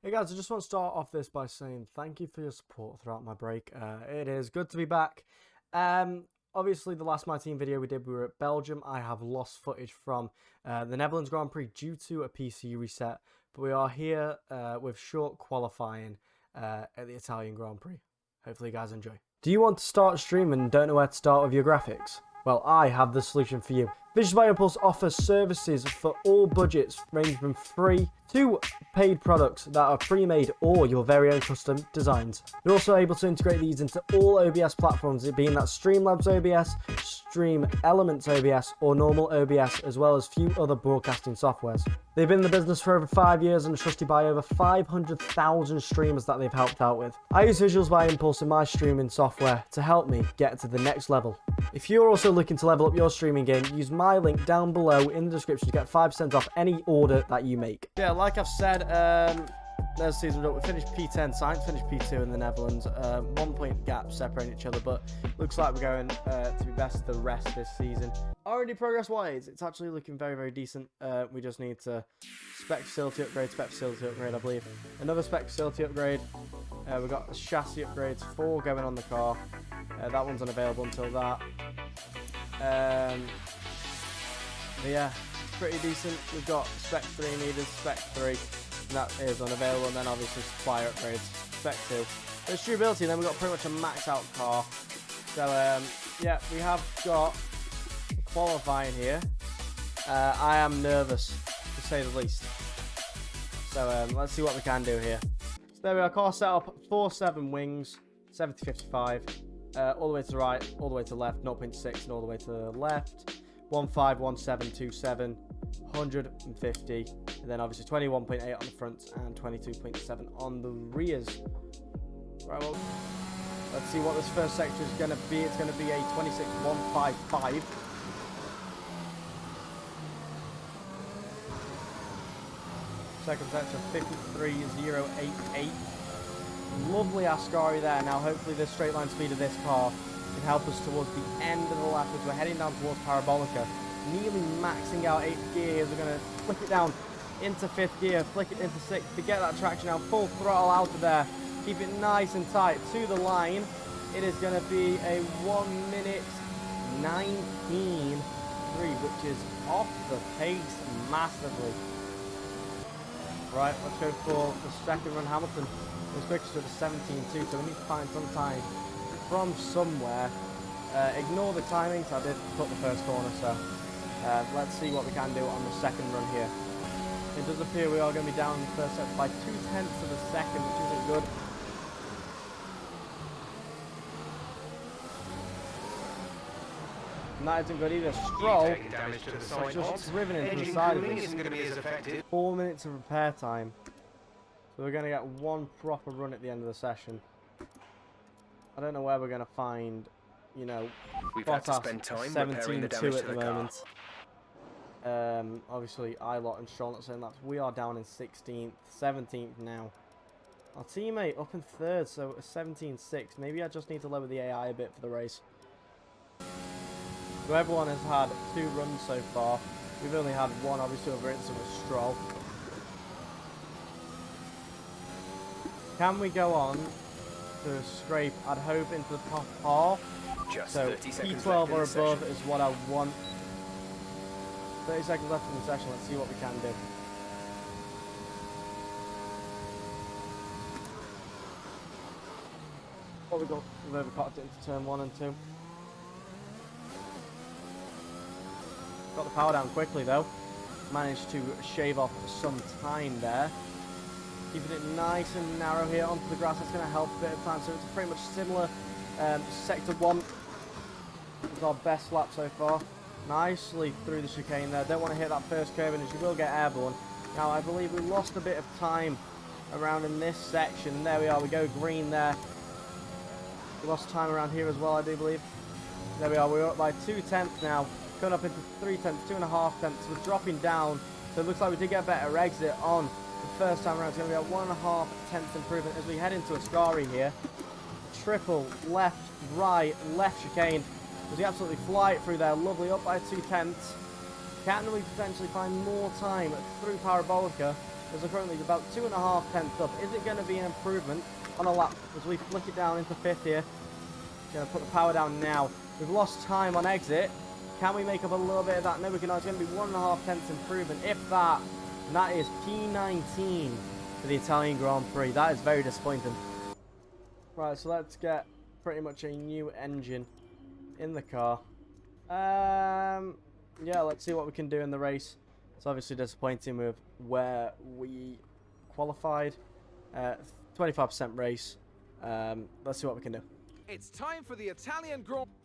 Hey guys, I just want to start off this by saying thank you for your support throughout my break. It is good to be back. Obviously, the last My Team video we did, we were at Belgium. I have lost footage from the Netherlands Grand Prix due to a PC reset, but we are here with short qualifying at the Italian Grand Prix. Hopefully you guys enjoy. Do you want to start streaming and don't know where to start with your graphics? Well, I have the solution for you. Visions by Impulse offers services for all budgets, ranging from free to paid products that are pre-made or your very own custom designs. You're also able to integrate these into all OBS platforms, it being that Streamlabs OBS, Stream Elements OBS, or normal OBS, as well as few other broadcasting softwares. They've been in the business for over 5 years and are trusted by over 500,000 streamers that they've helped out with. I use Visuals by Impulse in my streaming software to help me get to the next level. If you're also looking to level up your streaming game, use my link down below in the description to get 5% off any order that you make. Yeah, like I've said, there's season result. We finished P10, Science finished P2 in the Netherlands. 1 point gap separating each other, but looks like we're going to be best the rest this season. R&D progress-wise, it's actually looking very, very decent. We just need to spec facility upgrade, I believe. Another spec facility upgrade. We've got chassis upgrades, 4 going on the car. That one's unavailable until that. Yeah, pretty decent. We've got spec 3 needed, spec 3, and that is unavailable, and then obviously supplier upgrades, spec 2. There's durability, and then we've got pretty much a max out car. So yeah, we have got qualifying here. I am nervous, to say the least. So let's see what we can do here. So there we are, car setup, 4.7 wings, 70-55. All the way to the right, all the way to the left, 0.6 and all the way to the left. 151727, 150, and then obviously 21.8 on the front and 22.7 on the rears. Right, well, let's see what this first sector is going to be. It's going to be a 26155. Second sector 53088. Lovely Ascari there. Now hopefully this straight line speed of this car can help us towards the end of the lap as we're heading down towards Parabolica. Nearly maxing out 8th gear as we're going to flick it down into 5th gear, flick it into 6th to get that traction out, full throttle out of there. Keep it nice and tight to the line. It is going to be a 1 minute 19.3, which is off the pace massively. Right, let's go for the second run. Hamilton was quickest with a 17.2, so we need to find some time from somewhere. Ignore the timings, I did cut the first corner, so let's see what we can do on the second run here. It does appear we are going to be down in the first set by 0.2 of a second, which isn't good. And that isn't good either. Stroll just driven into the side of this. 4 minutes of repair time. So we're going to get one proper run at the end of the session. I don't know where we're going to find, you know, we've had to spend time repairing the damage to the moment. Obviously, Ilott and Stroll not saying laps. We are down in 16th, 17th now. Our teammate up in 3rd, so a 17.6. Maybe I just need to lower the AI a bit for the race. So everyone has had 2 runs so far. We've only had 1, obviously, over incident with Stroll. Can we go on to scrape, I'd hope, into the top half? Just so P12 or above is what I want. 30 seconds left in the session, let's see what we can do. What we got, we've overclocked it into turn 1 and 2. Got the power down quickly though. Managed to shave off some time there. Keeping it nice and narrow here onto the grass. That's going to help a bit of time. So it's pretty much similar. Sector 1 is our best lap so far. Nicely through the chicane there. Don't want to hit that first curve, and as you will get airborne. Now I believe we lost a bit of time around in this section. There we are. We go green there. We lost time around here as well, I do believe. There we are. We're up by 2/10 now. Coming up into 3/10, 2.5 tenths. We're dropping down. So it looks like we did get a better exit on the first time around. It's going to be a 1.5 tenths improvement as we head into Ascari here. Triple, left, right, left chicane. As we absolutely fly it through there. Lovely, up by 2/10. Can we potentially find more time through Parabolica? As we're currently about 2.5 tenths up. Is it going to be an improvement on a lap as we flick it down into 5th here? Going to put the power down now. We've lost time on exit. Can we make up a little bit of that? No, we can not. It's going to be 1.5 tenths improvement, if that. And that is P19 for the Italian Grand Prix. That is very disappointing. Right, so let's get pretty much a new engine in the car. Yeah, let's see what we can do in the race. It's obviously disappointing with where we qualified. 25% race. Let's see what we can do. It's time for the Italian Grand Prix.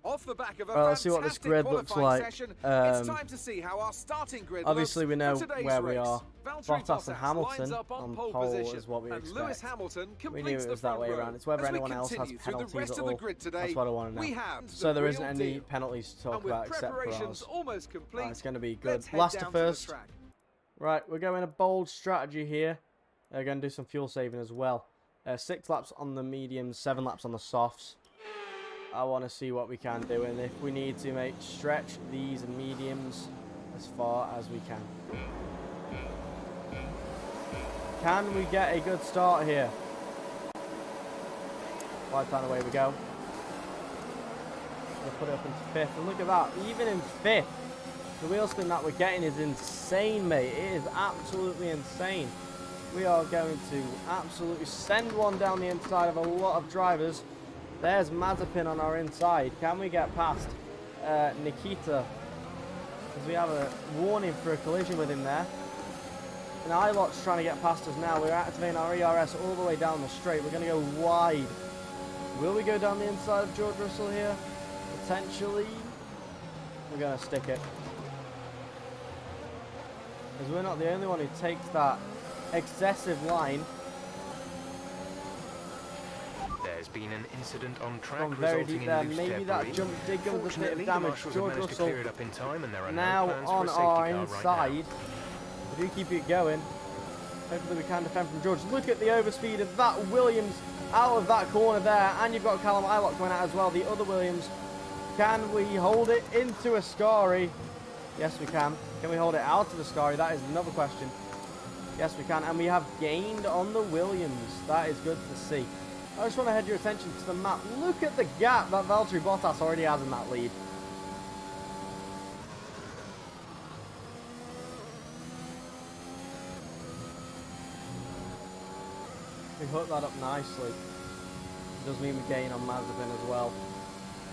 Off the back of a let's see what this grid looks like. Session, it's time to see how our starting grid obviously, we know where we race. are. Bottas and Hamilton on pole is what we expect. Lewis Hamilton we knew it was that way around. It's whether anyone else has penalties at all. Today, that's what I want to know. So there isn't any penalties to talk about except for ours. Almost complete, it's going to be good. Last to first. Right, we're going a bold strategy here. We're going to do some fuel saving as well. 6 laps on the mediums, 7 laps on the softs. I want to see what we can do, and if we need to stretch these mediums as far as we can. Can we get a good start here? Right down, away we go. We'll put it up into 5th, and look at that, even in 5th, the wheel spin that we're getting is insane, mate. It is absolutely insane. We are going to absolutely send one down the inside of a lot of drivers. There's Mazepin on our inside. Can we get past Nikita? Because we have a warning for a collision with him there. And Ilot's trying to get past us now. We're activating our ERS all the way down the straight. We're going to go wide. Will we go down the inside of George Russell here? Potentially. We're going to stick it. Because we're not the only one who takes that excessive line. There's been an incident on track From very deep there. Maybe that jump did give us a bit of damage. George Russell now on our inside. We do keep it going. Hopefully we can defend from George. Look at the overspeed of that Williams out of that corner there. And you've got Callum Ilott going out as well. The other Williams. Can we hold it into Ascari? Yes, we can. Can we hold it out of Ascari? That is another question. Yes, we can. And we have gained on the Williams. That is good to see. I just want to head your attention to the map. Look at the gap that Valtteri Bottas already has in that lead. We hooked that up nicely. It does mean we gain on Mazepin as well.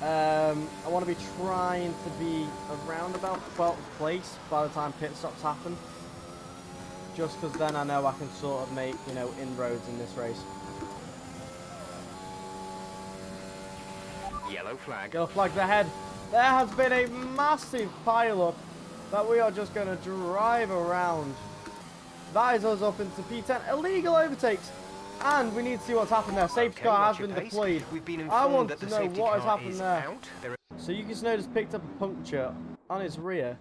I want to be trying to be around about 12th place by the time pit stops happen. Just because then I know I can sort of make, inroads in this race. Yellow flag. Yellow flag ahead. There has been a massive pile-up that we are just going to drive around. That is us up into P10. Illegal overtakes. And we need to see what's happened there. Safety car has been deployed. I want to know what has happened there. So Yuki Tsunoda's picked up a puncture on his rear.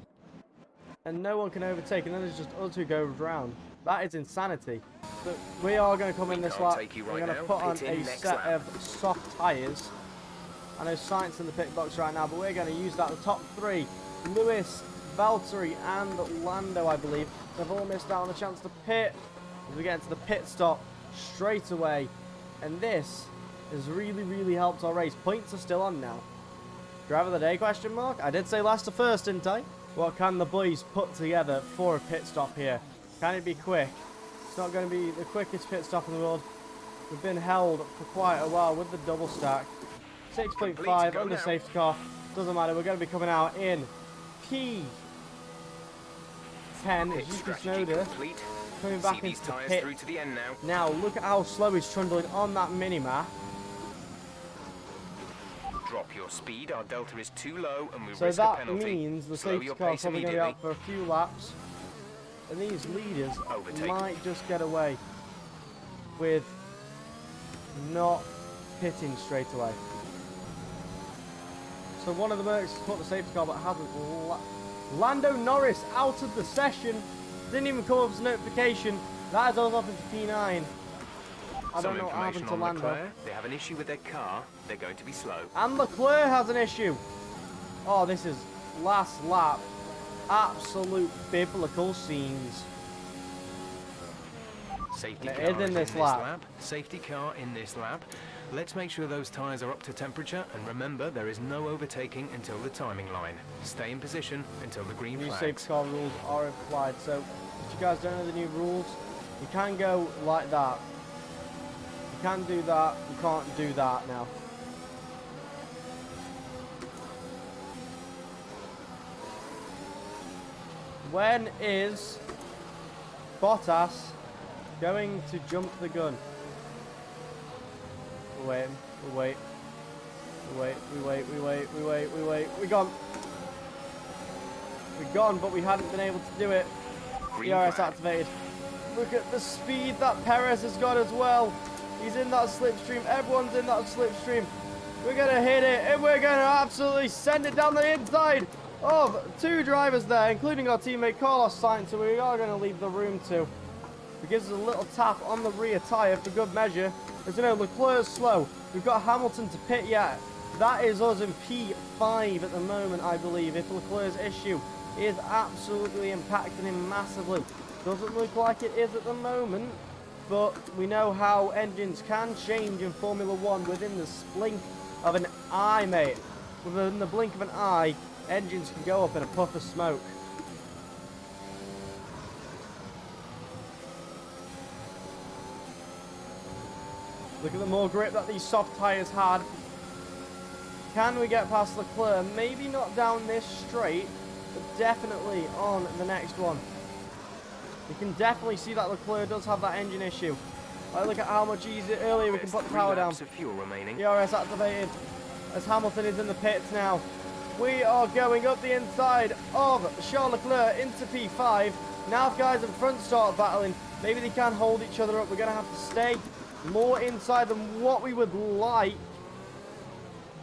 And no one can overtake. And then it's just us who go round. That is insanity. But we are going to come in this lap. We're going to put on a set of soft tyres. I know Sainz in the pit box right now, but we're going to use that. The top 3, Lewis, Valtteri, and Lando, I believe, they've all missed out on a chance to pit. As we get into the pit stop straight away. And this has really, really helped our race. Points are still on now. Driver of the day, question mark? I did say last to first, didn't I? What can the boys put together for a pit stop here? Can it be quick? It's not going to be the quickest pit stop in the world. We've been held for quite a while with the double stack. 6.5 under safety car. Doesn't matter. We're going to be coming out in P10. As Yuki Tsunoda coming back into the pit. Now look at how slow he's trundling on that mini-map. Drop your speed. Our delta is too low, and we so risk a penalty. That means the safety car is probably going to be out for a few laps, and these leaders might just get away with not pitting straight away. So one of the Mercs has caught the safety car but hasn't. Lando Norris out of the session. Didn't even come up as a notification. That is us off into P9. I don't know what happened to Lando. They have an issue with their car. They're going to be slow. And Leclerc has an issue. Oh, this is last lap. Absolute biblical scenes. Safety And car it is in this lap. Safety car in this lap. Let's make sure those tyres are up to temperature, and remember, there is no overtaking until the timing line. Stay in position until the green New flags. safety car rules are applied. So, if you guys don't know the new rules, you can go like that. You can do that. You can't do that now. When is Bottas going to jump the gun? We're waiting. We wait. We wait. We wait. We wait. We wait. We wait. We're gone. We're gone, but we hadn't been able to do it. ERS activated. Look at the speed that Perez has got as well. He's in that slipstream. Everyone's in that slipstream. We're going to hit it, and we're going to absolutely send it down the inside of two drivers there, including our teammate Carlos Sainz, so we are going to leave the room to. It gives us a little tap on the rear tyre for good measure. As you know, Leclerc's slow. We've got Hamilton to pit yet. That is us in P5 at the moment, I believe, if Leclerc's issue is absolutely impacting him massively. Doesn't look like it is at the moment, but we know how engines can change in Formula 1 within the blink of an eye, mate. Within the blink of an eye, engines can go up in a puff of smoke. Look at the more grip that these soft tyres had. Can we get past Leclerc? Maybe not down this straight, but definitely on the next one. You can definitely see that Leclerc does have that engine issue. Like, look at how much earlier we can put the power down. ERS activated as Hamilton is in the pits now. We are going up the inside of Charles Leclerc into P5. Now if guys in front start battling, maybe they can hold each other up. We're going to have to stay more inside than what we would like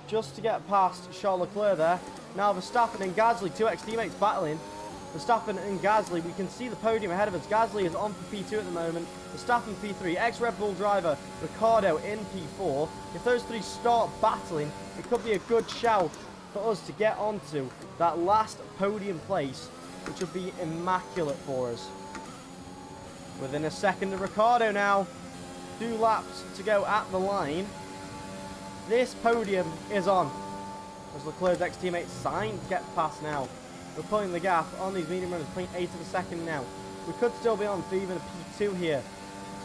just to get past Charles Leclerc there. Now Verstappen and Gasly, two ex-teammates battling. Verstappen and Gasly, we can see the podium ahead of us. Gasly is on for P2 at the moment. Verstappen P3, ex-Red Bull driver Ricciardo in P4. If those three start battling, it could be a good shout for us to get onto that last podium place, which would be immaculate for us. Within a second of Ricciardo now. 2 laps to go at the line. This podium is on. As Leclerc's ex-teammate Sainz gets past now. We're pulling the gap on these medium runners, 0.8 of a second now. We could still be on for even a P2 here.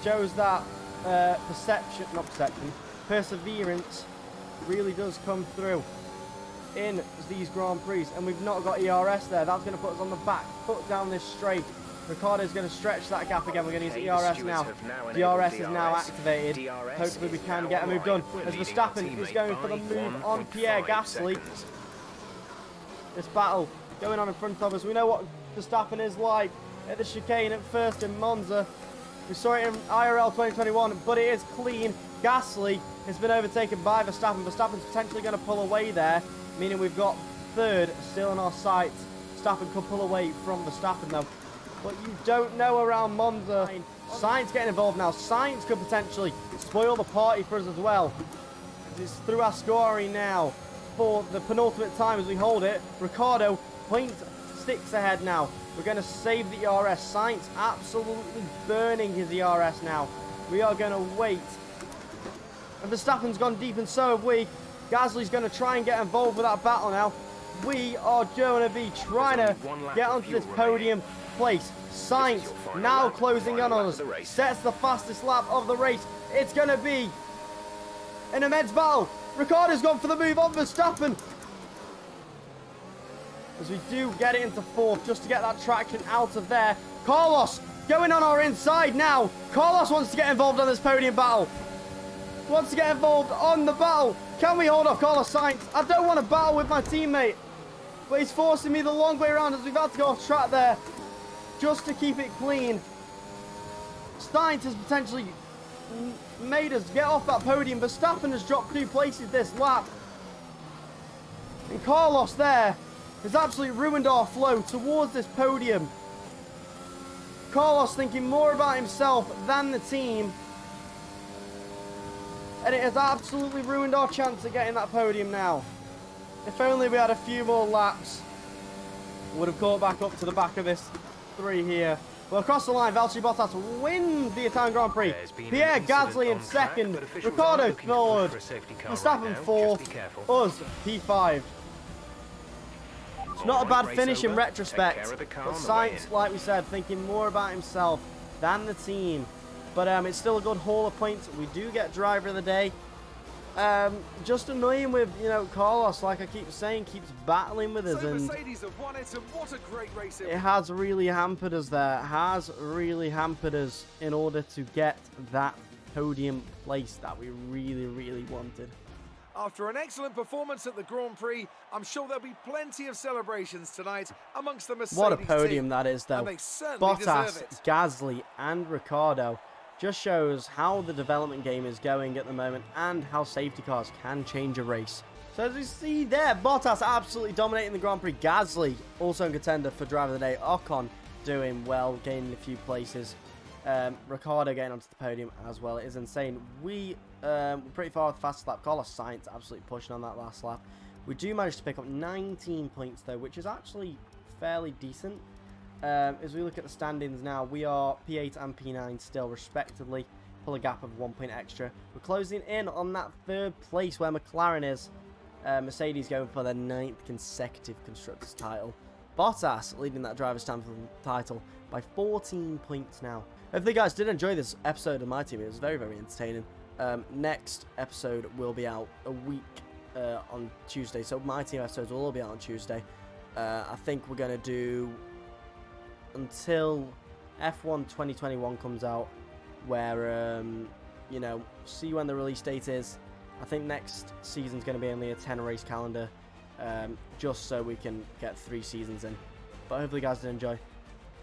Shows that perseverance really does come through in these Grand Prix. And we've not got ERS there. That's going to put us on the back foot down this straight. Ricciardo's going to stretch that gap again. We're going to use ERS now. DRS is now activated. Hopefully we can get a move done. As Verstappen is going for the move on Pierre Gasly. This battle going on in front of us. We know what Verstappen is like at the chicane at first in Monza. We saw it in IRL 2021, but it is clean. Gasly has been overtaken by Verstappen. Verstappen's potentially going to pull away there, meaning we've got third still in our sights. Verstappen could pull away from Verstappen though. But you don't know around Monza. Sainz getting involved now. Sainz could potentially spoil the party for us as well. It's through Ascari now for the penultimate time as we hold it. Ricciardo 0.6 ahead now. We're going to save the ERS. Sainz absolutely burning his ERS now. We are going to wait. And Verstappen's gone deep and so have we. Gasly's going to try and get involved with that battle now. We are going to be trying to get onto this podium place. Sainz now closing in on us. Sets the fastest lap of the race. It's going to be an immense battle. Ricciardo's gone for the move on Verstappen. As we do get it into fourth, just to get that traction out of there. Carlos going on our inside now. Carlos wants to get involved on this podium battle. Wants to get involved on the battle. Can we hold off Carlos Sainz? I don't want to battle with my teammate, but he's forcing me the long way around as we've had to go off track there just to keep it clean. Sainz has potentially made us get off that podium. Verstappen has dropped 2 places this lap. And Carlos there has absolutely ruined our flow towards this podium. Carlos thinking more about himself than the team. And it has absolutely ruined our chance of getting that podium now. If only we had a few more laps, we would have caught back up to the back of this 3 here. Well, across the line, Valtteri Bottas wins the Italian Grand Prix. Pierre Gasly in second, Ricciardo third, Verstappen fourth, us P5. It's not a bad finish in retrospect, but Sainz, like we said, thinking more about himself than the team. But it's still a good haul of points. We do get driver of the day. Just annoying with, you know, Carlos, like I keep saying, keeps battling with us, and Mercedes have won it, and what a great race it has really hampered us there. Has really hampered us in order to get that podium place that we really wanted. After an excellent performance at the Grand Prix, I'm sure there'll be plenty of celebrations tonight amongst the Mercedes What a podium team, that is, though. and they certainly deserve Bottas, it. Gasly, and Ricciardo just shows how the development game is going at the moment and how safety cars can change a race. So as you see there, Bottas absolutely dominating the Grand Prix. Gasly also in contender for driver of the day. Ocon doing well, gaining a few places. Ricciardo getting onto the podium as well. It is insane. We're pretty far with the fastest lap. Carlos Sainz absolutely pushing on that last lap. We do manage to pick up 19 points though, which is actually fairly decent. As we look at the standings now, we are P8 and P9 still respectively. Pull a gap of 1 point extra. We're closing in on that third place where McLaren is. Mercedes going for their 9th consecutive Constructors title. Bottas leading that driver's title by 14 points now. Hopefully you guys did enjoy this episode of my team. It was very entertaining. Next episode will be out a week on Tuesday. So my team episodes will all be out on Tuesday. I think we're going to do until F1 2021 comes out, where you know, see when the release date is. I think next season's going to be only a 10 race calendar, just so we can get 3 seasons in. But hopefully you guys did enjoy.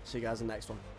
See you guys in the next one.